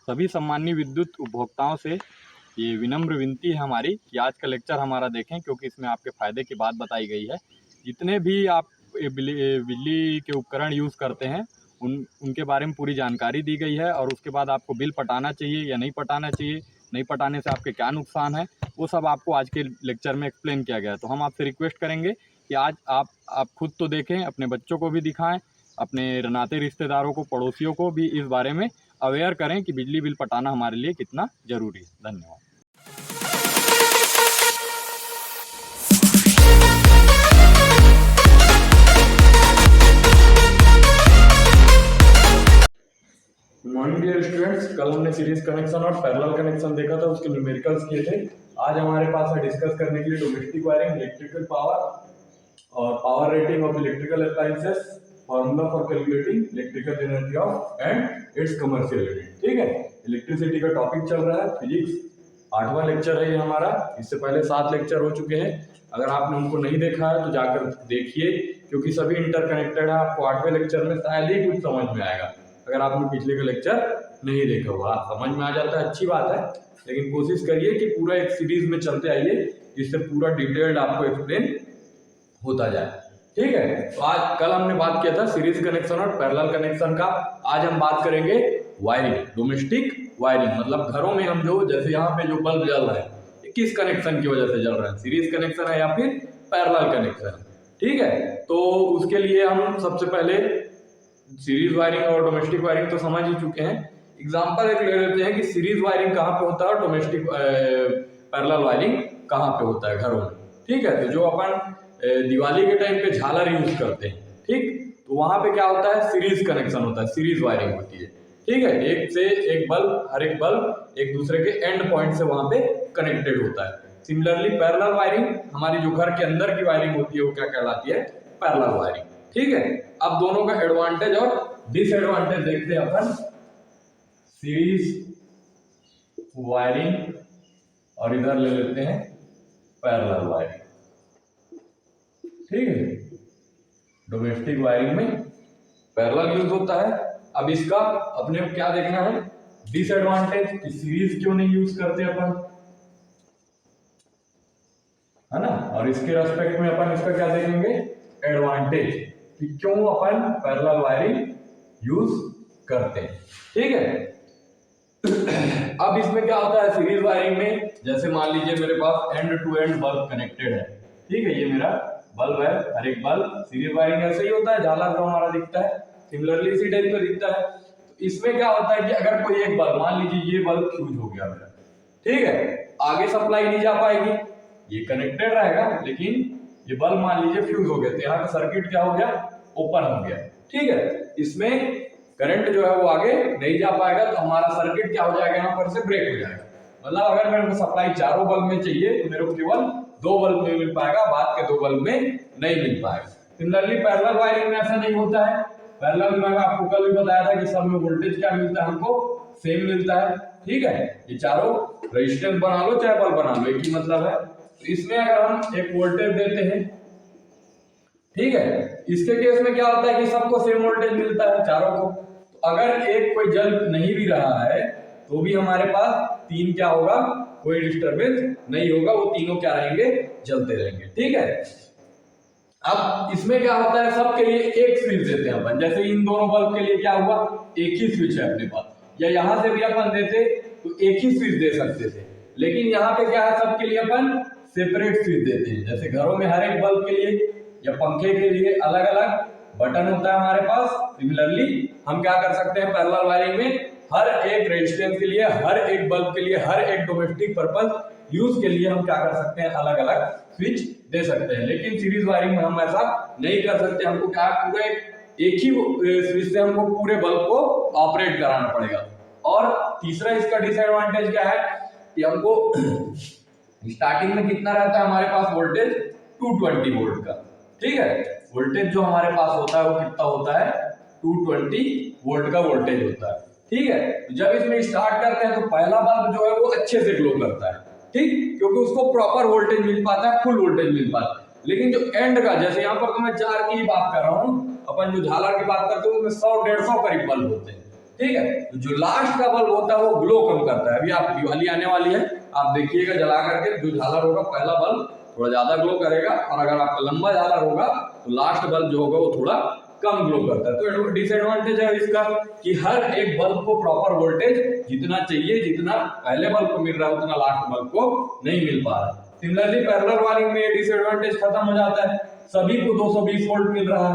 सभी सम्मानीय विद्युत उपभोक्ताओं से ये विनम्र विनती है हमारी कि आज का लेक्चर हमारा देखें, क्योंकि इसमें आपके फ़ायदे की बात बताई गई है। जितने भी आप बिजली के उपकरण यूज़ करते हैं उनके बारे में पूरी जानकारी दी गई है, और उसके बाद आपको बिल पटाना चाहिए या नहीं पटाना चाहिए, नहीं पटाने से आपके क्या नुकसान है, वो सब आपको आज के लेक्चर में एक्सप्लेन किया गया है। तो हम आपसे रिक्वेस्ट करेंगे कि आज आप खुद तो देखें, अपने बच्चों को भी दिखाएं, अपने नाते रिश्तेदारों को, पड़ोसियों को भी इस बारे में अवेयर करें कि बिजली बिल पटाना हमारे लिए कितना ज़रूरी है। धन्यवाद। Good morning dear students. कल हमने सीरीज कनेक्शन और पैरेलल कनेक्शन देखा था, उसके न्यूमेरिकल्स किए थे। आज हमारे पास है डिस्कस करने के लिए डोमेस्टिक वायरिंग, इलेक्ट्रिकल पावर और power rating of electrical appliances, formula for calculating electrical energy of and it's commercial rating. ठीक है, इलेक्ट्रिसिटी का टॉपिक चल रहा है, फिजिक्स 8वां लेक्चर है ये हमारा। इससे पहले 7 लेक्चर हो चुके हैं। अगर आपने उनको नहीं देखा है तो जाकर देखिए, क्योंकि सभी इंटरकनेक्टेड है। आपको 8वें लेक्चर में शायद ही कुछ समझ में आएगा अगर आपने पिछले का लेक्चर नहीं देखा हुआ। समझ में आ जाता है, अच्छी बात है, लेकिन कोशिश करिए कि पूरा एक सीरीज में चलते आइए, जिससे पूरा डिटेल्ड आपको एक्सप्लेन होता जाए। ठीक है, तो आज कल हमने बात किया था सीरीज कनेक्शन और पैरेलल कनेक्शन का। आज हम बात करेंगे वायरिंग, डोमेस्टिक वायरिंग, मतलब घरों में हम जो, जैसे यहाँ पे जो बल्ब जल रहा है, किस कनेक्शन की वजह से जल रहा है, सीरीज कनेक्शन है या फिर पैरेलल कनेक्शन। ठीक है, तो उसके लिए हम सबसे पहले सीरीज वायरिंग और डोमेस्टिक वायरिंग तो समझ ही चुके हैं। एग्जांपल एक ले लेते हैं कि सीरीज वायरिंग कहाँ पे होता है और डोमेस्टिक पैरेलल वायरिंग कहाँ पे होता है घरों में। ठीक है, तो जो अपन दिवाली के टाइम पे झालर यूज करते हैं, ठीक, तो वहां पे क्या होता है, सीरीज कनेक्शन होता है, सीरीज वायरिंग होती है। ठीक है, एक से एक बल्ब, हर एक बल्ब एक दूसरे के एंड पॉइंट से वहां पे कनेक्टेड होता है। सिमिलरली पैरेलल वायरिंग, हमारी जो घर के अंदर की वायरिंग होती है वो क्या कहलाती है, पैरेलल वायरिंग। ठीक है, अब दोनों का एडवांटेज और डिसएडवांटेज देखते हैं अपन। सीरीज वायरिंग और इधर ले लेते हैं पैरेलल वायरिंग। ठीक है, डोमेस्टिक वायरिंग में पैरेलल यूज होता है। अब इसका अपने को क्या देखना है, डिसएडवांटेज, कि सीरीज क्यों नहीं यूज करते अपन, है ना। और इसके रेस्पेक्ट में अपन इसका क्या देखेंगे, एडवांटेज, कि क्यों अपन पैरेलल वायरिंग यूज करते हैं। ठीक है, अब इसमें क्या होता है सीरीज वायरिंग में, जैसे मान लीजिए मेरे पास end to end bulb connected है। ठीक है, ये मेरा बल्ब है, हर एक बल्ब, सीरीज वायरिंग ऐसे ही होता है, झालर जो हमारा दिखता है सिमिलरली इसी टाइप का दिखता है। तो इसमें क्या होता है कि अगर कोई एक बल्ब, मान लीजिए ये बल्ब फ्यूज हो गया मेरा, ठीक है, आगे सप्लाई नहीं जा पाएगी, ये कनेक्टेड रहेगा, लेकिन ये बल्ब मान लीजिए फ्यूज हो गया, तो यहाँ का सर्किट क्या हो गया, ओपन हो गया। ठीक है, इसमें करंट जो है वो आगे नहीं जा पाएगा, तो हमारा सर्किट क्या हो जाएगा, यहाँ पर से ब्रेक हो जाएगा। मतलब अगर मेरे को सप्लाई चारों बल्ब में चाहिए तो मेरे को केवल 2 बल्ब में मिल पाएगा, बाद के 2 बल्ब में नहीं मिल पाएगा। सिमिलरली पैरेलल वायरिंग में ऐसा नहीं होता है। पैरेलल में आपको कल भी बताया था कि सब में वोल्टेज क्या मिलता है, हमको सेम मिलता है। ठीक है, ये चारों रेजिस्टेंस बना लो चाहे बल्ब बना लो, एक ही मतलब है। तो इसमें अगर हम एक वोल्टेज देते हैं, ठीक है, इसके केस में क्या होता है कि सबको सेम वोल्टेज मिलता है चारों को। तो अगर एक कोई जल नहीं भी रहा है तो भी हमारे पास 3 क्या होगा, कोई डिस्टरबेंस नहीं होगा, वो तीनों क्या रहेंगे, जलते रहेंगे। ठीक है, अब इसमें क्या होता है, सबके लिए एक स्विच देते हैं अपन। जैसे इन दोनों बल्ब के लिए क्या हुआ, एक ही स्विच है अपने पास, या यहां से भी अपन देते तो एक ही स्विच दे सकते थे, लेकिन यहाँ पे क्या है, सबके लिए अपन सेपरेट स्विच देते हैं। जैसे घरों में हर एक बल्ब के लिए या पंखे के लिए अलग अलग बटन होता है हमारे पास, सिमिलरली हम क्या कर सकते हैं पैरेलल वायरिंग में, हर एक रेजिस्टेंस के लिए, हर एक बल्ब के लिए, हर एक डोमेस्टिक पर्पस यूज के लिए हम क्या कर सकते हैं, अलग अलग स्विच दे सकते हैं। लेकिन सीरीज वायरिंग में हम ऐसा नहीं कर सकते, हमको क्या पूरे एक ही स्विच से हमको पूरे बल्ब को ऑपरेट कराना पड़ेगा। और तीसरा इसका डिसएडवांटेज क्या है कि हमको स्टार्टिंग में कितना रहता है हमारे पास वोल्टेज, 220 वोल्ट का। ठीक है, वोल्टेज जो हमारे पास होता है वो कितना होता है, 220 वोल्ट का वोल्टेज होता है। ठीक है, जब इसमें स्टार्ट करते हैं तो पहला बल्ब जो है वो अच्छे से ग्लो करता है, ठीक, क्योंकि उसको प्रॉपर वोल्टेज मिल पाता है, फुल वोल्टेज मिल पाता है। लेकिन जो एंड का, जैसे यहाँ पर तो मैं 4 की बात कर रहा हूँ, अपन जो झालर की बात करते हैं उसमें 100-150 करीब बल्ब होते हैं। ठीक है। तो जो लास्ट का बल्ब होता है वो ग्लो कम करता है। अभी आप दिवाली आने वाली है, आप देखिएगा जला करके जो झालर होगा पहला बल्ब थोड़ा ज्यादा ग्लो करेगा, और अगर आपका लंबा झालर होगा तो लास्ट बल्ब जो होगा वो थोड़ा कम ग्लो करता है। तो डिसएडवांटेज है इसका कि हर एक बल्ब को प्रॉपर वोल्टेज जितना चाहिए, जितना पहले बल्ब को मिल रहा है उतना लास्ट बल्ब को नहीं मिल पा रहा है। सिमिलरली पैरेलल वायरिंग में डिसएडवांटेज खत्म हो जाता है, सभी को 220 वोल्ट मिल रहा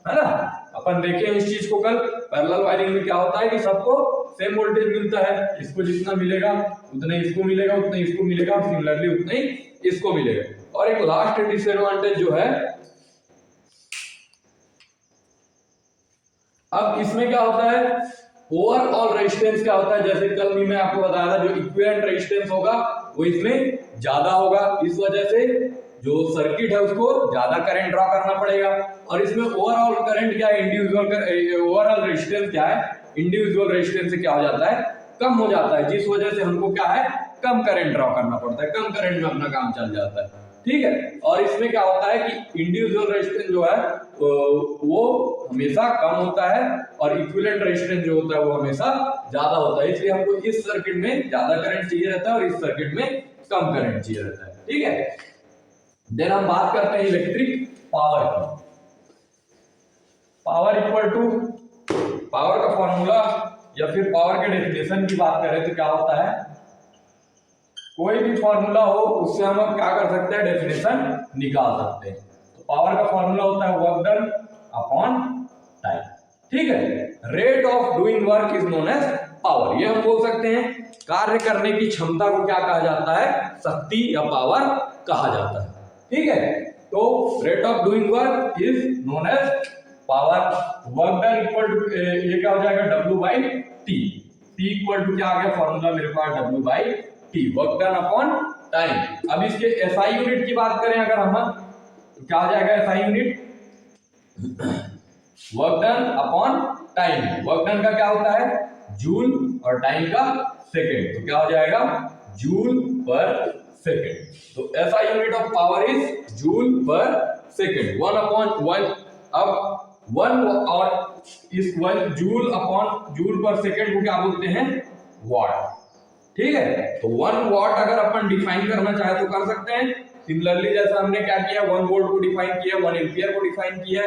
है ना। अपन देखें इस चीज को कल, पैरेलल वायरिंग में क्या होता है कि सबको सेम वोल्टेज मिलता है, इसको जितना मिलेगा उतना इसको मिलेगा, उतना इसको मिलेगा, और सिमिलरली उतना ही इसको मिलेगा। और एक लास्ट डिसएडवांटेज जो है, अब इसमें क्या होता है, ओवरऑल रेजिस्टेंस क्या होता है, जैसे कल भी मैं आपको बताया था, जो इक्विवेलेंट रेजिस्टेंस होगा वो इसमें ज्यादा होगा, इस वजह से जो सर्किट है उसको ज्यादा करंट ड्रॉ करना पड़ेगा। और इसमें ओवरऑल करंट क्या है, ओवरऑल रेजिस्टेंस क्या है, इंडिविजुअल रेजिस्टेंस से क्या हो जाता है, कम हो जाता है, जिस वजह से हमको क्या है, कम करंट ड्रॉ करना पड़ता है, कम करंट में अपना काम चल जाता है। ठीक है। और इसमें क्या होता है कि इंडिविजुअल रेजिस्टेंस जो है वो हमेशा कम होता है, और इक्विवेलेंट रेजिस्टेंस जो होता है वो हमेशा ज्यादा होता है। इसलिए हमको इस सर्किट में ज्यादा करंट चाहिए रहता है और इस सर्किट में कम करंट चाहिए रहता है। ठीक है। देन हम बात करते हैं इलेक्ट्रिक पावर की। पावर इक्वल टू, पावर का फॉर्मूला या फिर पावर के डेफिनेशन की बात करें तो क्या होता है, कोई भी फॉर्मूला हो उससे हम क्या कर सकते हैं, डेफिनेशन निकाल सकते हैं। तो पावर का फॉर्मूला होता है वर्क डन अपॉन टाइम। ठीक है। Rate of doing work is known as power. ये हम बोल सकते हैं कार्य करने की क्षमता को क्या कहा जाता है, शक्ति या पावर कहा जाता है। ठीक है। तो rate of doing work is known as power. Work done equal to, ये क्या हो जाएगा, W by t. T equal to क्या आ गया फॉर्मूला मेरे पास, W by t, work done upon time. अब इसके एसआई यूनिट की बात करें अगर हम, तो क्या हो जाएगा SI unit, work done upon time. Work done का क्या होता है, जूल, और टाइम का सेकंड, तो क्या हो जाएगा, जूल पर सेकंड। तो SI unit of power is joule per second. 1 upon 1, अब 1 और इस 1 joule upon joule per second को क्या बोलते हैं, वाट। ठीक है। तो 1 वाट अगर अपन डिफाइन करना चाहे तो कर सकते हैं। सिमिलरली जैसा हमने क्या किया, 1 वोल्ट को डिफाइन किया, 1 एम्पियर को डिफाइन किया,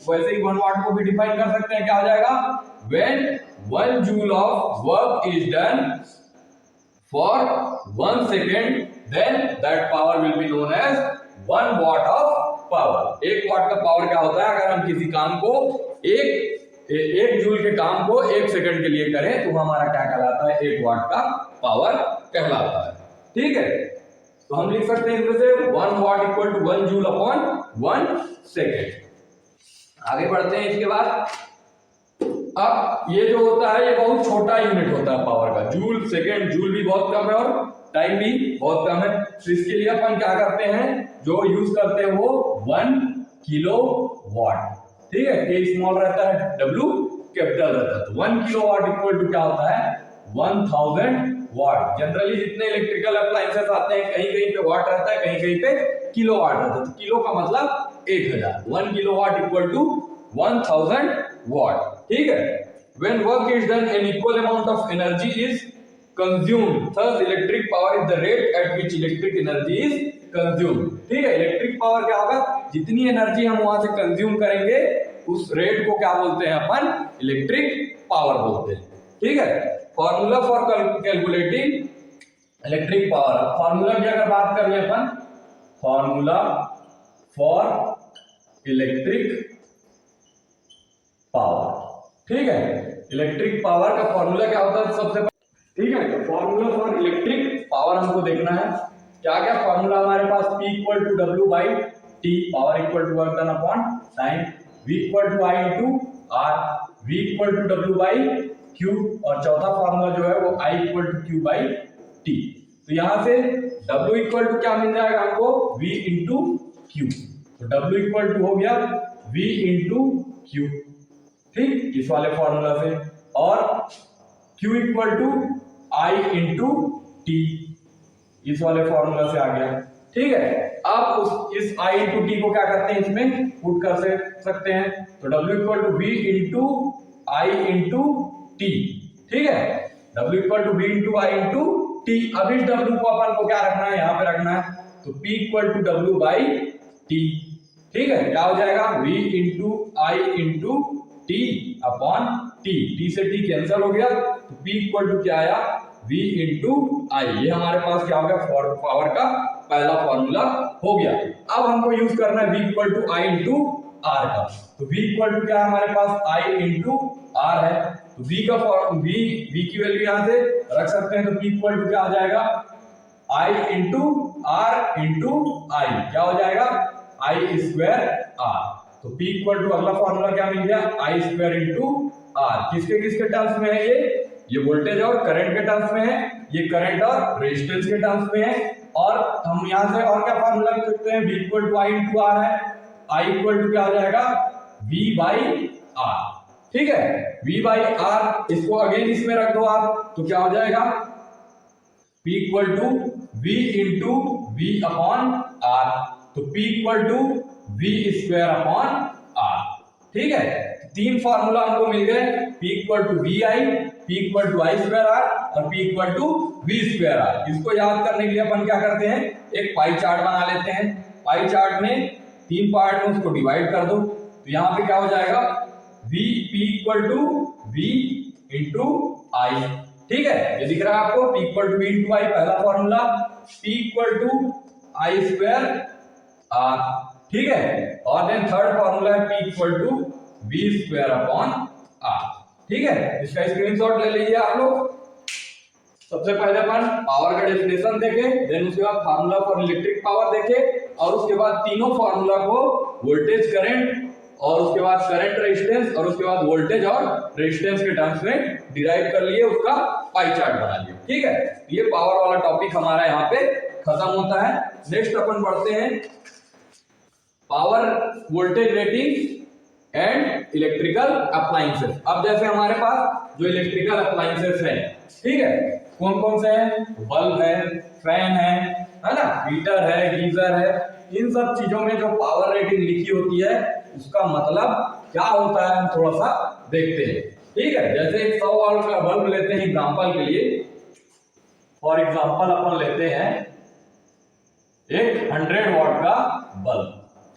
वैसे ही 1 वाट को भी डिफाइन कर सकते हैं। क्या हो जाएगा, when 1 joule of work is done for 1 second, then that power will be known as 1 watt of power। 1 वाट का पावर क्या होता है, अगर हम किसी काम को एक जूल के काम को 1 सेकंड के लिए करें तो हमारा क्या कहलाता है, 1 वाट का पावर कहलाता है। ठीक है। तो हम लिख सकते हैं इसमें से 1 watt equal to 1 joule upon 1 second. आगे बढ़ते हैं इसके बाद। अब ये जो होता है ये बहुत छोटा यूनिट होता है पावर का, जूल सेकेंड, जूल भी बहुत कम है और टाइम भी बहुत कम है। तो इसके लिए अपन क्या करते हैं, जो यूज करते हैं वो 1 किलो वाट। ठीक है। के स्मॉल रहता है, W कैपिटल रहता है। तो 1 किलो वाट इक्वल टू क्या होता है, 1000 वाट। जनरली जितने इलेक्ट्रिकल अप्लायंसेस आते हैं कहीं कहीं पे वाट रहता है, कहीं कहीं पे किलो वाट रहता है। तो किलो का मतलब 1000, 1 kilowatt equal to 1000 watt। ठीक है। When work is done, an equal amount of energy is consumed. Thus, electric power is the rate at which electric energy is consumed। ठीक है। Electric power क्या होगा, जितनी energy हम वहां से कंज्यूम करेंगे उस रेट को क्या बोलते हैं अपन, इलेक्ट्रिक पावर बोलते हैं। ठीक है। Formula for calculating electric power. Formula की अगर बात कर ले अपन, फॉर्मूला फॉर इलेक्ट्रिक पावर। ठीक है। इलेक्ट्रिक पावर का फॉर्मूला क्या होता है सबसे पहले, ठीक है। तो फॉर्मूला फॉर इलेक्ट्रिक पावर हमको देखना है, क्या क्या फॉर्मूला हमारे पास, P equal to W by t, power equal to work done upon time, V equal to I into R, V equal to W by Q, और चौथा फॉर्मूला जो है वो I equal to Q by T। तो यहां से W equal to क्या मिल जाएगा हमको, V इंटू Q। तो W इक्वल टू हो गया V इंटू Q, ठीक, इस वाले फॉर्मूला से, और Q equal to I into t, इस वाले फॉर्मूला से आ गया। ठीक है। अब इस I इंटू टी को क्या करते हैं, इसमें पुट कर सकते हैं। तो W equal to V into I into t, ठीक है, W equal to V into I into t. अब इस W को अपन को क्या रखना है, यहाँ पे रखना है, तो P equal to W by T, ठीक है, क्या हो जाएगा V into I into T upon T, T से टी कैंसिल हो गया, तो P इक्वल टू क्या आया V इंटू आई। ये हमारे पास क्या हो गया, पावर का पहला फॉर्मूला हो गया। अब हमको यूज करना है V equal to I into r का, तो V इक्वल टू क्या है हमारे पास I इंटू आर है, तो V का V की वैल्यू यहां से रख सकते हैं, तो P इक्वल टू क्या आ जाएगा I इंटू आर इंटू आई, क्या हो जाएगा I स्क्वायर आर। तो P इक्वल टू अगला फॉर्मूला क्या मिल गया I स्क्वायर इंटू आर। किसके किसके टर्म्स में है ये वोल्टेज और करंट के टर्म्स में है, ये करंट और रेजिस्टेंस के टर्म्स में है। और हम यहां से और क्या फॉर्मूला लिख सकते हैं, V equal to I into r है, I इक्वल टू क्या हो जाएगा V बाई आर, ठीक है, V बाई आर। इसको अगेन इसमें रख दो आप, तो क्या हो जाएगा P equal to V into V upon r, तो P equal to V square upon are, ठीक है। तीन फार्मूला हमको मिल गए, P equal to v I, P equal to I square r और P equal to V square r. इसको याद करने के लिए अपन क्या करते हैं, एक पाई चार्ट बना लेते हैं। पाई चार्ट में तीन पार्ट में उसको डिवाइड कर दो, तो यहाँ पे क्या हो जाएगा V P equal to V into I, ठीक है, ये दिख रहा है आपको, P equal to V into I पहला formula, P equal to I square R, ठीक है, और देन थर्ड फॉर्मूला है P equal to V square upon are, ठीक है। इसका स्क्रीनशॉट ले लीजिए आप लोग। सबसे पहले अपन पावर का डेफिनेशन देखे, देन उसके बाद फार्मूला फॉर इलेक्ट्रिक पावर देखे, और उसके बाद तीनों फार्मूला को वोल्टेज करंट और उसके बाद करंट रेजिस्टेंस और उसके बाद वोल्टेज और रेजिस्टेंस के टर्म्स में डिराइव कर लिए, उसका पाई चार्ट बना लिया, ठीक है। ये पावर वाला टॉपिक हमारा यहाँ पे खत्म होता है। नेक्स्ट अपन पढ़ते हैं power voltage rating and electrical appliances. अब जैसे हमारे पास जो इलेक्ट्रिकल अप्लायंसेस है, ठीक है, कौन कौन से हैं, बल्ब है, फैन है ना, हीटर है, गीजर है, इन सब चीजों में जो पावर रेटिंग लिखी होती है उसका मतलब क्या होता है हम थोड़ा सा देखते हैं, ठीक है। जैसे एक 100 वाट का बल्ब लेते हैं एग्जांपल के लिए, फॉर एग्जांपल अपन लेते हैं एक 100 वाट का बल्ब,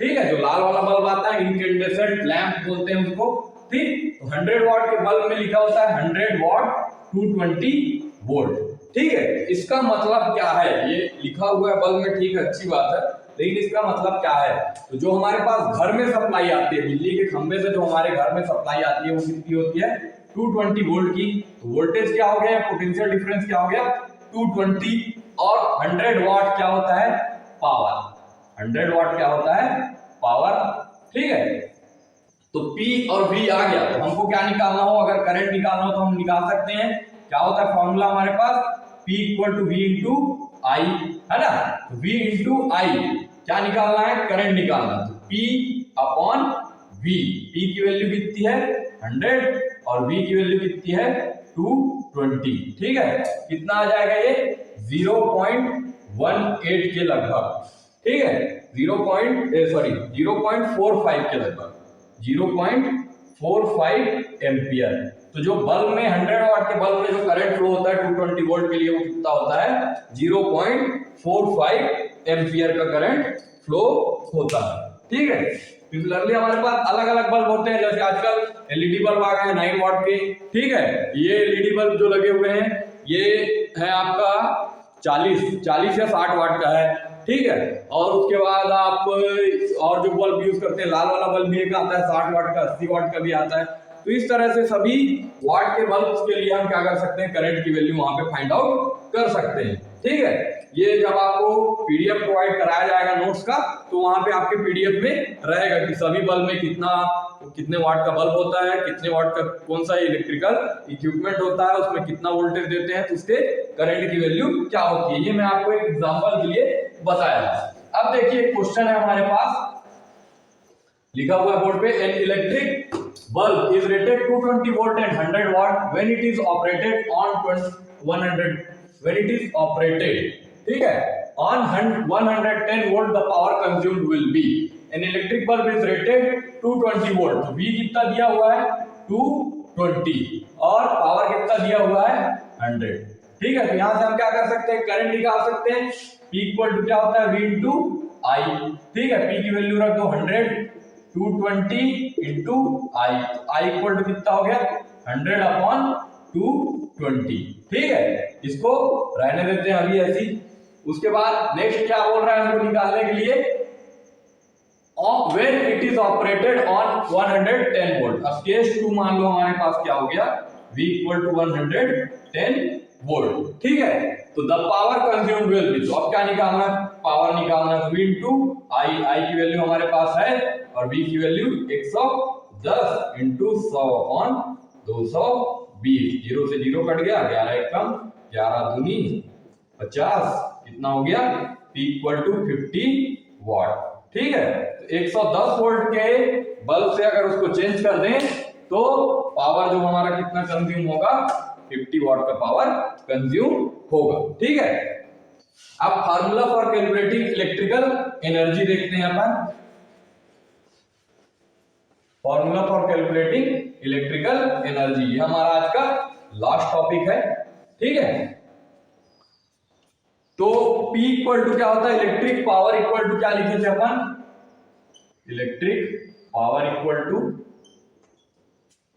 ठीक है, जो लाल वाला बल्ब आता है इनकैंडेसेंट लैंप बोलते हैं उसको, ठीक। तो 100 वाट के बल्ब में लिखा होता है 100 वाट 220 वोल्ट, ठीक है। इसका मतलब क्या है, ये लिखा हुआ है बल्ब में, ठीक है, अच्छी बात है, लेकिन इसका मतलब क्या है, तो जो हमारे पास घर में सप्लाई आती है, बिजली के खंभे से जो हमारे घर में सप्लाई आती है वो कितनी होती है 220 वोल्ट की। तो वोल्टेज क्या हो गया, पोटेंशियल डिफरेंस क्या हो गया 220, और 100 वाट क्या होता है पावर, 100 वाट क्या होता है पावर, ठीक है। तो P और V आ गया, तो हमको क्या निकालना हो, अगर करंट निकालना हो तो हम निकाल सकते हैं। क्या होता है फॉर्मूला हमारे पास, P equal to V into I, है ना, तो V इंटू आई क्या निकालना है, करंट निकालना, तो P अपॉन V, P की वैल्यू कितनी है 100 और V की वैल्यू कितनी है 220, ठीक है। कितना आ जाएगा ये 0.18 के लगभग, ठीक है, 0.45 के लगभग, 0.45 एम्पियर। तो जो बल्ब में 100 वाट के बल्ब में जो करंट फ्लो होता है 220 वोल्ट के लिए वो कितना होता है 0.45 एम्पियर का करंट फ्लो होता है, ठीक है। सिमिलरली हमारे पास अलग अलग बल्ब होते हैं, जैसे आजकल एलईडी बल्ब आ गए हैं 9 वाट के, ठीक है। ये एलईडी बल्ब जो लगे हुए हैं ये है आपका 40 या 60 वाट का है, ठीक है। और उसके बाद आप और जो बल्ब यूज करते हैं, लाल वाला बल्ब भी एक आता है 60 वाट का, 80 वाट का भी आता है। तो इस तरह से सभी वाट के बल्ब के लिए हम क्या कर सकते हैं, करंट की वैल्यू वहां पे फाइंड आउट कर सकते हैं, ठीक है। ये जब आपको पीडीएफ प्रोवाइड कराया जाएगा नोट्स का, तो वहां पे आपके पीडीएफ में रहेगा कि सभी बल्ब में कितने वाट का बल्ब होता है, कितने वाट का कौन सा इलेक्ट्रिकल इक्विपमेंट होता है, उसमें कितना वोल्टेज देते हैं, तो उसके करंट की वैल्यू क्या होती है। ये मैं आपको एक एग्जांपल के लिए बताया। अब देखिए क्वेश्चन है हमारे पास, लिखा हुआ है बोर्ड पे, an electric bulb is rated 220 volt and 100 watt when it is operated on 100 when it is operated, ठीक है, on 110 volt the power consumed will be, an electric bulb is rated 220 volt, तो V कितना दिया हुआ है 2 20 और power कितना दिया हुआ है 100। ठीक है, तो यहां से हम क्या कर सकते हैं, करंट निकाल सकते हैं। P इक्वल टू क्या होता है, V इंटू आई। ठीक है, P की वैल्यू रख दो 100, 220 into I. I equal to कितना हो गया 100 अपॉन 220। ठीक है, इसको रहने देते हैं अभी ऐसी। उसके बाद नेक्स्ट क्या बोल रहा है हमको निकालने के लिए, when it is operated on 110 volt. अब केस 2 मान लो हमारे पास क्या हो गया, V इक्वल टू 110 वोल्ट। ठीक है, तो the power consumed will be, तो अब क्या निकालना है, पावर निकालना है। V इंटू आई, आई की वैल्यू हमारे पास है और V की वैल्यू 110 इंटू 100 अपॉन 220। 0 से 0 कट गया, 11 एक कम, 11 दूनी 50, कितना हो गया, P इक्वल टू 50 वाट। ठीक है, तो 110 वोल्ट के बल्ब से अगर उसको चेंज कर दें तो पावर जो हमारा कितना कंज्यूम होगा, 50 वाट का पावर कंज्यूम होगा। ठीक है, अब formula for calculating electrical energy देखते हैं अपन। Formula for calculating electrical energy, ये हमारा आज का लास्ट टॉपिक है। ठीक है, तो P इक्वल टू क्या होता है, इलेक्ट्रिक पावर इक्वल टू क्या लिखे थे अपन, electric power equal to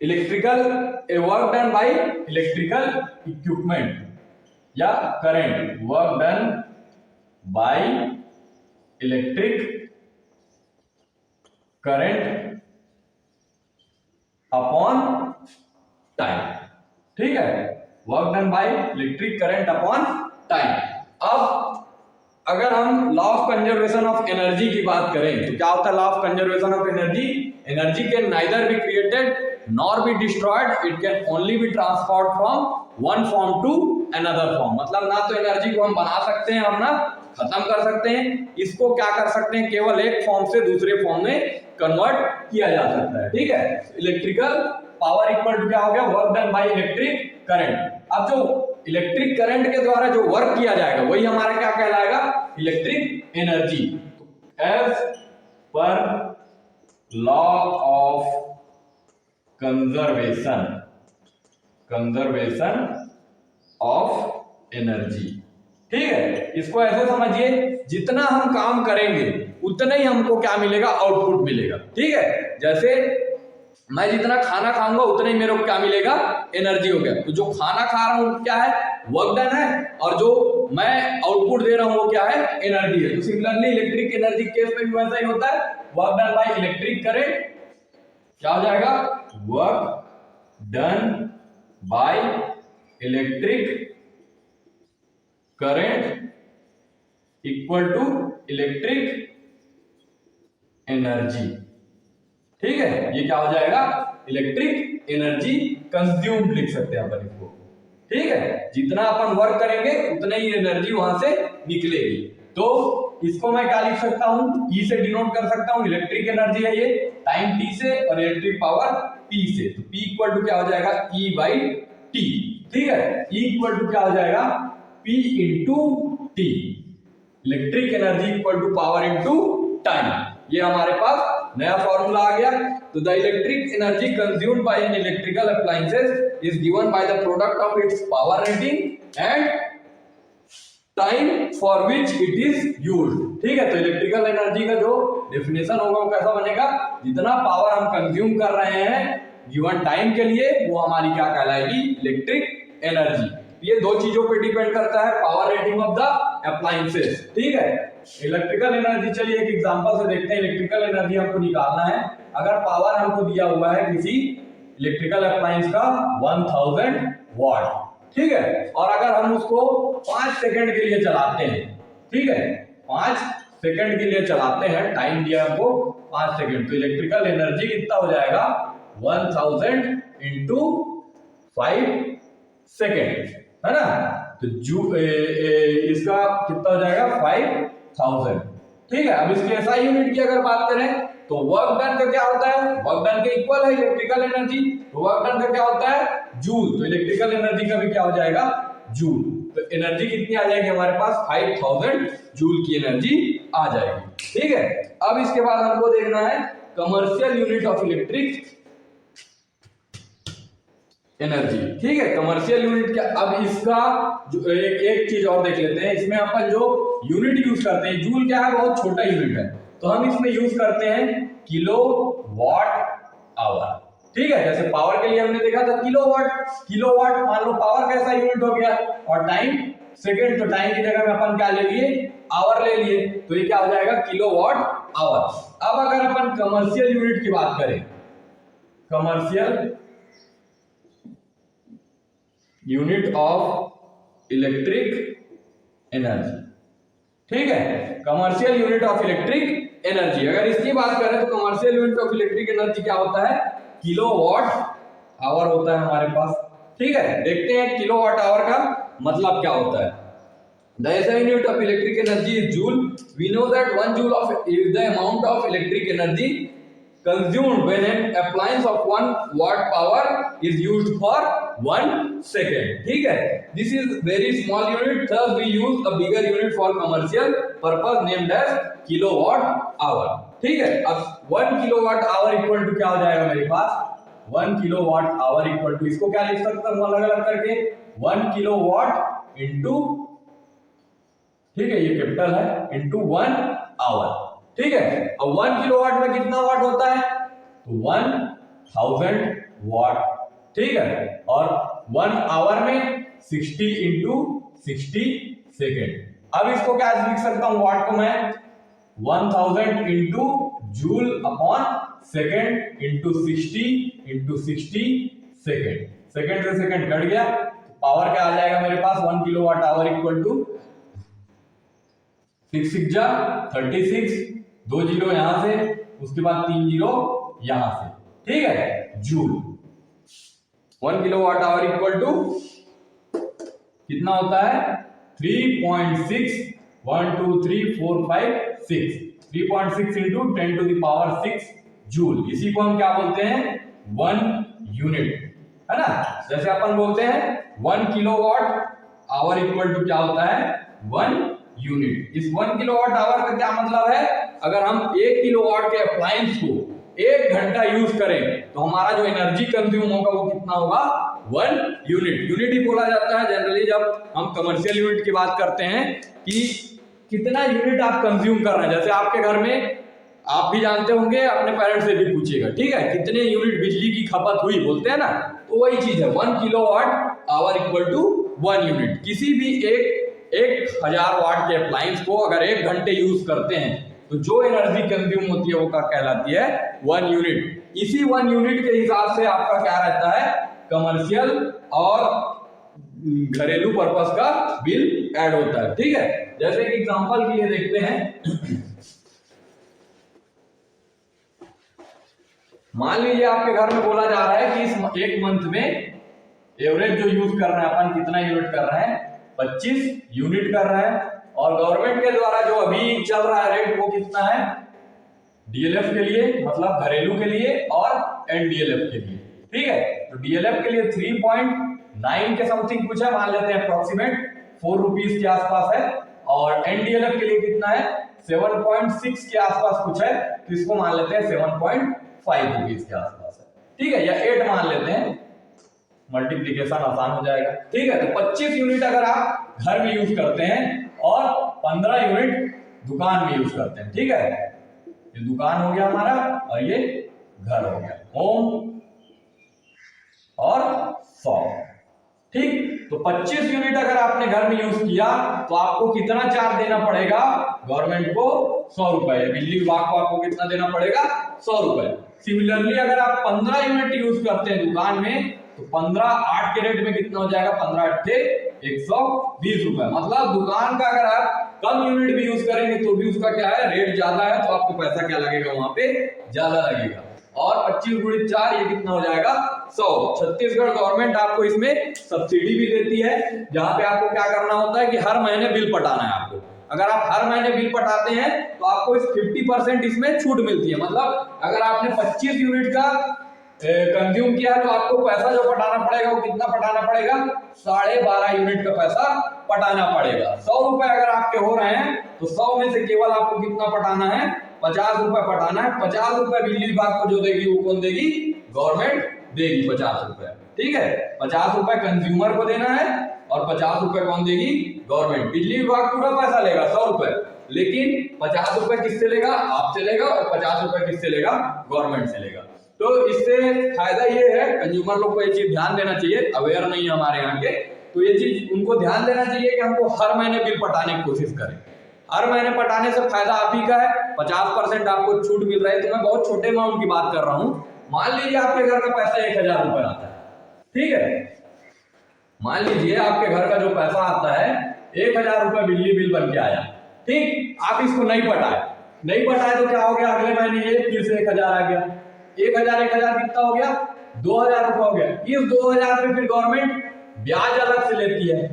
electrical work done by electrical equipment या current, work done by electric current upon time. ठीक है, work done by electric current upon time. अब अगर हम law of conservation of energy की बात करें तो क्या होता है law of conservation of energy, energy can neither be created nor be destroyed, it can only be transferred from one form to another form. मतलब ना तो एनर्जी को हम बना सकते हैं और ना खत्म कर सकते हैं, इसको क्या कर सकते हैं, केवल एक फॉर्म से दूसरे फॉर्म में कन्वर्ट किया जा सकता है। ठीक है, इलेक्ट्रिकल पावर इक्वल टू क्या हो गया, work done by electric current. अब जो इलेक्ट्रिक करंट के द्वारा जो वर्क किया जाएगा वही हमारा क्या कहलाएगा, electric energy. As per law of conservation of energy. ठीक है, इसको ऐसे समझिए, जितना हम काम करेंगे उतना ही हमको क्या मिलेगा, आउटपुट मिलेगा। ठीक है, जैसे मैं जितना खाना खाऊंगा उतना ही मेरे को क्या मिलेगा, एनर्जी हो गया। तो जो खाना खा रहा हूं क्या है, वर्क डन है, और जो मैं आउटपुट दे रहा हूं वो क्या है, एनर्जी है। तो सिमिलरली इलेक्ट्रिक एनर्जी केस में भी वैसा ही होता है, work done by electric current क्या हो जाएगा, work done by electric current equal to electric energy. ठीक है, ये क्या हो जाएगा, इलेक्ट्रिक एनर्जी कंज्यूम्ड लिख सकते हैं अपन इसको। ठीक है, जितना अपन वर्क करेंगे उतना ही एनर्जी वहां से निकलेगी। तो इसको मैं क्या लिख सकता हूं, E से डिनोट कर सकता हूं, इलेक्ट्रिक एनर्जी है ये, टाइम T से और इलेक्ट्रिक पावर P से। तो P इक्वल टू क्या हो जाएगा, E बाई T। ठीक है, E इक्वल टू क्या हो जाएगा, P into T। Electric energy equal to power into time, ये हमारे पास नया फॉर्मूला आ गया। तो the electric energy consumed by an electrical appliances is given by the product of its power rating and time for which it is used. ठीक है, तो इलेक्ट्रिकल एनर्जी का जो डेफिनेशन होगा वो कैसा बनेगा, जितना पावर हम कंज्यूम कर रहे हैं गिवन टाइम के लिए वो हमारी क्या कहलाएगी, इलेक्ट्रिक एनर्जी। ये दो चीजों पे डिपेंड करता है, power rating of the appliances. ठीक है, इलेक्ट्रिकल एनर्जी, चलिए एक एग्जांपल से देखते हैं। इलेक्ट्रिकल एनर्जी हमको निकालना है, अगर पावर हमको दिया हुआ है किसी इलेक्ट्रिकल अप्लायंस का 1000 वाट। ठीक है, और अगर हम उसको 5 सेकंड के लिए चलाते हैं, ठीक है 5 सेकंड के लिए चलाते हैं, टाइम दिया हमको 5 सेकंड, तो इलेक्ट्रिकल एनर्जी कितना हो जाएगा, 1000 इंटू 5 सेकेंड, है ना। तो इसका कितना हो जाएगा, 5000। ठीक है, अब इसकी एसआई यूनिट की अगर बात करें तो वर्क डन का क्या होता है, वर्क डन के इक्वल है इलेक्ट्रिकल एनर्जी, तो वर्क डन का क्या होता है, जूल। तो इलेक्ट्रिकल एनर्जी का भी क्या हो जाएगा, जूल। तो एनर्जी कितनी आ जाएगी हमारे पास, 5000 जूल की एनर्जी आ जाएगी। ठीक है, अब इसके बाद हमको देखना है commercial unit of electric energy. ठीक है, कमर्शियल यूनिट क्या। अब इसका जो एक चीज और देख लेते हैं, इसमें अपन जो यूनिट यूज करते हैं, जूल क्या है, बहुत छोटा यूनिट है, तो हम इसमें यूज करते हैं किलो वाट आवर। ठीक है, जैसे पावर के लिए हमने देखा था किलोवाट, किलोवाट मान लो पावर कैसा यूनिट हो गया, और टाइम सेकेंड, तो टाइम की जगह में अपन क्या ले लिए, आवर ले लिए, तो ये क्या हो जाएगा किलोवाट आवर। अब अगर अपन कमर्शियल यूनिट की बात करें, commercial unit of electric energy. ठीक है, commercial unit of electric energy, अगर इसकी बात करें तो commercial unit of electric energy क्या होता है, किलोवाट आवर होता है हमारे पास। ठीक है, देखते हैं किलोवाट आवर का मतलब क्या होता है। The SI unit of electric energy is joule. We know that 1 joule of is the amount of electric energy consumed when an appliance of 1 watt power is used for 1 second. ठीक है, this is very small unit, thus we use a bigger unit for commercial purpose named as kilowatt hour. ठीक है, अब 1 kilowatt hour equal to क्या हो जाएगा मेरे पास, 1 kilowatt hour equal to, इसको क्या लिख सकता हूं अलग अलग करके, 1 किलोवाट इंटू, ठीक है ये कैपिटल है, इंटू 1 आवर। ठीक है, अब 1 किलोवाट में कितना वाट होता है, तो 1000 वाट। ठीक है, और 1 आवर में 60 इंटू 60 सेकेंड। अब इसको क्या लिख सकता हूं वाट को मैं, 1000 into joule upon second into 60 into 60 second, second से सेकेंड कट गया, पावर क्या आ जाएगा मेरे पास, 1 किलोवाट आवर इक्वल टू 6 6 जा 36, 2 जीरो यहां से, उसके बाद 3 जीरो यहां से। ठीक है, joule 1 kilowatt hour equal to कितना होता है, 3.6 1 2 3 4 5 6, 3.6 into 10 to the power 6 joule. इसी को हम क्या बोलते हैं, 1 यूनिट, है ना। जैसे अपन बोलते हैं 1 किलोवाट आवर इक्वल टू क्या होता है, 1 यूनिट। इस 1 किलोवाट आवर का क्या मतलब है, अगर हम 1 किलोवाट के अप्लायंस को 1 घंटा यूज करें तो हमारा जो एनर्जी कंज्यूम होगा वो कितना होगा, 1 यूनिट। यूनिट ही बोला जाता है जनरली जब हम कमर्शियल यूनिट की बात करते हैं कि कितना यूनिट आप कंज्यूम कर रहे हैं। जैसे आपके घर में आप भी जानते होंगे, अपने पेरेंट्स से भी पूछिएगा, ठीक है, कितने यूनिट बिजली की खपत हुई, बोलते हैं ना, तो वही चीज है, 1 kilowatt hour equal to 1 unit. किसी भी एक 1000 वाट के अप्लायंस को अगर 1 घंटे यूज करते हैं तो जो एनर्जी कंज्यूम होती है वो क्या कहलाती है, 1 यूनिट। इसी 1 यूनिट के हिसाब से आपका क्या रहता है, कमर्शियल और घरेलू पर्पस का बिल ऐड होता है। ठीक है, जैसे कि एग्जांपल के लिए देखते हैं, मान लीजिए आपके घर में बोला जा रहा है कि इस एक मंथ में एवरेज जो यूज कर रहे हैं अपन, कितना यूनिट कर रहे हैं, 25 यूनिट कर रहे हैं, और गवर्नमेंट के द्वारा जो अभी चल रहा है रेट वो कितना है, डीएलएफ के लिए मतलब घरेलू के लिए और एनडीएलएफ के लिए। ठीक है, तो डीएलएफ के लिए 3.9 के समथिंग कुछ है, मान लेते हैं अप्रोक्सीमेट 4 रुपीज के आसपास है, और एनडीएलएफ के लिए कितना है, 7.6 के आसपास कुछ है, तो इसको मान लेते हैं 7.5 रुपीज के आसपास है। ठीक है, या 8 मान लेते हैं, मल्टीप्लीकेशन आसान हो जाएगा। ठीक है, तो 25 यूनिट अगर आप घर में यूज करते हैं और 15 यूनिट दुकान में यूज करते हैं। ठीक है, ये दुकान हो गया हमारा और ये घर हो गया, होम और शॉप। ठीक, तो 25 यूनिट अगर आपने घर में यूज किया तो आपको कितना चार्ज देना पड़ेगा, गवर्नमेंट को 100 रुपए, बिजली विभाग को आपको कितना देना पड़ेगा, 100 रुपए। सिमिलरली अगर आप 15 यूनिट यूज करते हैं दुकान में तो 15 8 के रेट में कितना हो जाएगा, 15 8 120 रुपए। मतलब दुकान का अगर आप कम यूनिट भी यूज करेंगे तो भी उसका क्या है, रेट ज्यादा है, तो आपको पैसा क्या लगेगा वहां पे, ज्यादा लगेगा। और 25 गुणित 4 ये कितना हो जाएगा, 100। छत्तीसगढ़ गवर्नमेंट आपको इसमें सब्सिडी भी देती है, जहां पे आपको क्या करना होता है कि हर महीने बिल पटाना है आपको। अगर आप हर महीने बिल पटाते हैं तो आपको इस 50% इसमें छूट मिलती है। मतलब अगर आपने 25 यूनिट का कंज्यूम किया तो आपको पैसा जो पटाना पड़ेगा वो कितना पटाना पड़ेगा, 12.5 यूनिट का पैसा पटाना पड़ेगा। 100 रुपए अगर आपके हो रहे हैं तो 100 में से केवल आपको कितना पटाना है, 50 रुपए पटाना है। 50 रुपए बिजली विभाग को जो देगी वो कौन देगी, गवर्नमेंट देगी 50 रुपए। ठीक है, 50 रुपए कंज्यूमर को देना है और 50 रुपए कौन देगी? गवर्नमेंट। बिजली विभाग पूरा पैसा लेगा 100 रुपए, लेकिन 50 रुपए किससे लेगा? आपसे लेगा, और 50 रुपए किससे लेगा? गवर्नमेंट से लेगा। तो इससे फायदा ये है, कंज्यूमर लोग को ये चीज ध्यान देना चाहिए, अवेयर नहीं है हमारे यहाँ के, तो ये चीज उनको ध्यान देना चाहिए कि हमको हर महीने बिल पटाने की कोशिश करें। हर महीने पटाने से फायदा आप ही का है, 50% आपको छूट मिल रहा है। तो मैं बहुत छोटे अमाउंट की बात कर रहा हूँ। मान लीजिए आपके घर का पैसा 1000 रुपए आता है, ठीक है, मान लीजिए आपके घर का जो पैसा आता है 1000 रुपए बिजली बिल बन के आया, ठीक, आप इसको नहीं पटाए तो क्या हो गया? अगले महीने ये फिर से 1000 आ गया, 1000 कितना हो गया? 2000 रुपए हो गया। इस 2000 पे फिर गवर्नमेंट ब्याज अलग से लेती है,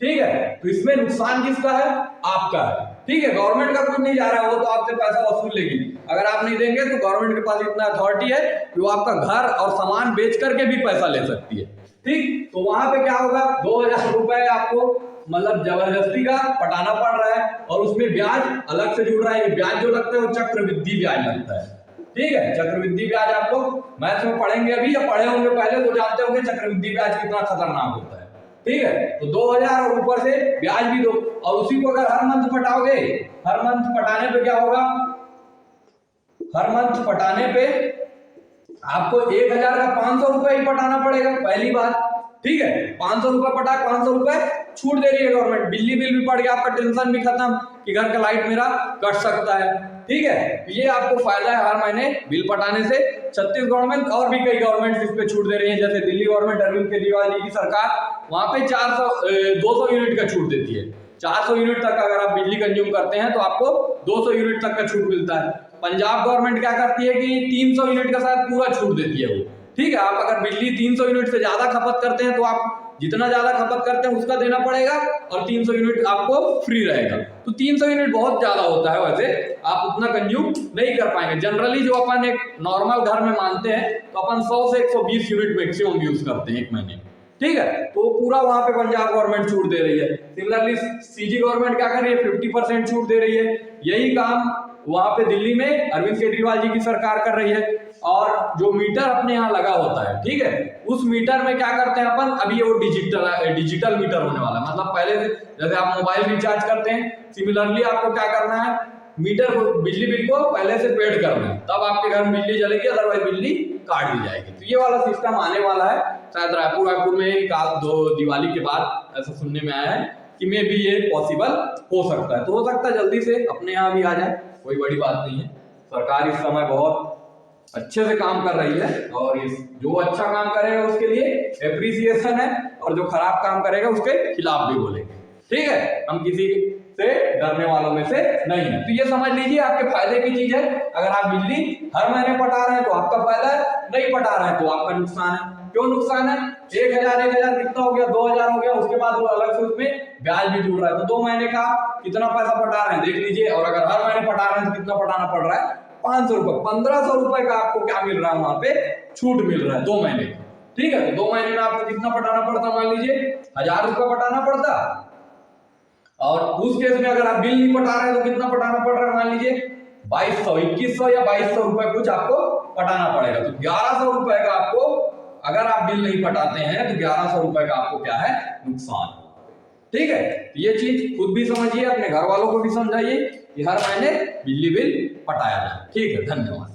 ठीक है, तो इसमें नुकसान किसका है? आपका है, ठीक है, गवर्नमेंट का कुछ नहीं जा रहा है, वो तो आपसे पैसा वसूल लेगी। अगर आप नहीं देंगे तो गवर्नमेंट के पास इतना अथॉरिटी है कि वो आपका घर और सामान बेच करके भी पैसा ले सकती है, ठीक। तो वहां पे क्या होगा? 2000 रुपए आपको मतलब जबरदस्ती का पटाना पड़ रहा है, और उसमें ब्याज अलग से जुड़ रहा है। ब्याज जो लगता है वो चक्रवृद्धि ब्याज लगता है, ठीक है। चक्रवृद्धि ब्याज आप लोग मैथ्स में पढ़ेंगे अभी, या पढ़े होंगे पहले, तो जानते होंगे चक्रवृद्धि ब्याज कितना खतरनाक होता है, ठीक है। तो 2000 और ऊपर से ब्याज भी दो, और उसी को अगर हर मंथ पटाओगे, हर मंथ पटाने पे क्या होगा? हर मंथ पटाने पे आपको 1000 का 500 रुपए ही पटाना पड़ेगा, पहली बात, ठीक है। 500 रुपए पटा, 500 रुपए छूट दे रही है गवर्नमेंट। बिजली बिल भी पड़ गया, आपका टेंशन भी खत्म कि घर का लाइट मेरा कट सकता है, ठीक है। ये आपको फायदा है हर महीने बिल पटाने से। छत्तीस गवर्नमेंट और भी कई गवर्नमेंट इस पे छूट दे रही है, जैसे दिल्ली गवर्नमेंट, अरविंद केजरीवाल जी की सरकार, वहां पे 200 यूनिट का छूट देती है। 400 यूनिट तक अगर आप बिजली कंज्यूम करते हैं तो आपको 200 यूनिट तक का छूट मिलता है। पंजाब गवर्नमेंट क्या करती है कि 300 यूनिट का शायद पूरा छूट देती है वो, ठीक है। आप अगर बिजली 300 यूनिट से ज्यादा खपत करते हैं तो आप जितना ज्यादा खपत करते हैं उसका देना पड़ेगा, और 300 यूनिट आपको फ्री रहेगा। तो 300 यूनिट बहुत ज्यादा होता है, वैसे आप उतना कंज्यूम नहीं कर पाएंगे। जनरली जो अपन एक नॉर्मल घर में मानते हैं तो अपन 100 से 120 यूनिट मैक्सिमम यूज करते हैं एक महीने, ठीक है। तो पूरा वहां पे पंजाब गवर्नमेंट छूट दे रही है। सिमिलरली सीजी गवर्नमेंट क्या कर रही है? 50% छूट दे रही है। यही काम वहां पे दिल्ली में अरविंद केजरीवाल जी की सरकार कर रही है। और जो मीटर अपने यहाँ लगा होता है, ठीक है, उस मीटर में क्या करते हैं अपन? अभी ये वो डिजिटल मीटर होने वाला है। मतलब पहले जैसे आप मोबाइल रिचार्ज करते हैं, सिमिलरली आपको क्या करना है? मीटर को, बिजली बिल को पहले से पेड करना है, तब आपके घर में बिजली जलेगी, अदरवाइज बिजली काट दी जाएगी। तो ये वाला सिस्टम आने वाला है, शायद रायपुर में एक आध दो दिवाली के बाद ऐसा सुनने में आया है कि मे भी ये पॉसिबल हो सकता है। तो हो सकता है जल्दी से अपने यहाँ भी आ जाए, कोई बड़ी बात नहीं है। सरकार इस समय बहुत अच्छे से काम कर रही है, और इस जो अच्छा काम करेगा उसके लिए एप्रिसिएशन है, और जो खराब काम करेगा उसके खिलाफ भी बोलेंगे, ठीक है। हम किसी से डरने वालों में से नहीं है। तो ये समझ लीजिए आपके फायदे की चीज है। अगर आप बिजली हर महीने पटा रहे हैं तो आपका फायदा है, नहीं पटा रहे हैं तो आपका नुकसान है। क्यों नुकसान है? 1000 कितना हो गया? 2000 हो गया, उसके बाद वो अलग से उसमें ब्याज भी जुड़ रहा है। तो 2 महीने का कितना पैसा पटा रहे हैं देख लीजिए। और अगर हर महीने पटा रहे हैं तो कितना पटाना पड़ रहा है? 500 रुपए। 1500 रुपए का आपको क्या मिल रहा है? वहां पे छूट मिल रहा है 2 महीने का, ठीक है। तो 2 महीने में आपको कितना पटाना पड़ता? मान लीजिए 1000 रुपए पटाना पड़ता, और उस केस में अगर आप बिल नहीं पटा रहे हैं तो कितना पटाना पड़ रहा है? मान लीजिए 2200, 2100 या 2200 रुपए कुछ आपको पटाना पड़ेगा। तो 1100 रुपए का आपको, अगर आप बिल नहीं पटाते हैं तो 1100 रुपए का आपको क्या है? नुकसान, ठीक है। ये चीज खुद भी समझिए, अपने घर वालों को भी समझाइए कि हर महीने बिजली बिल पटाया जाए, ठीक है। धन्यवाद।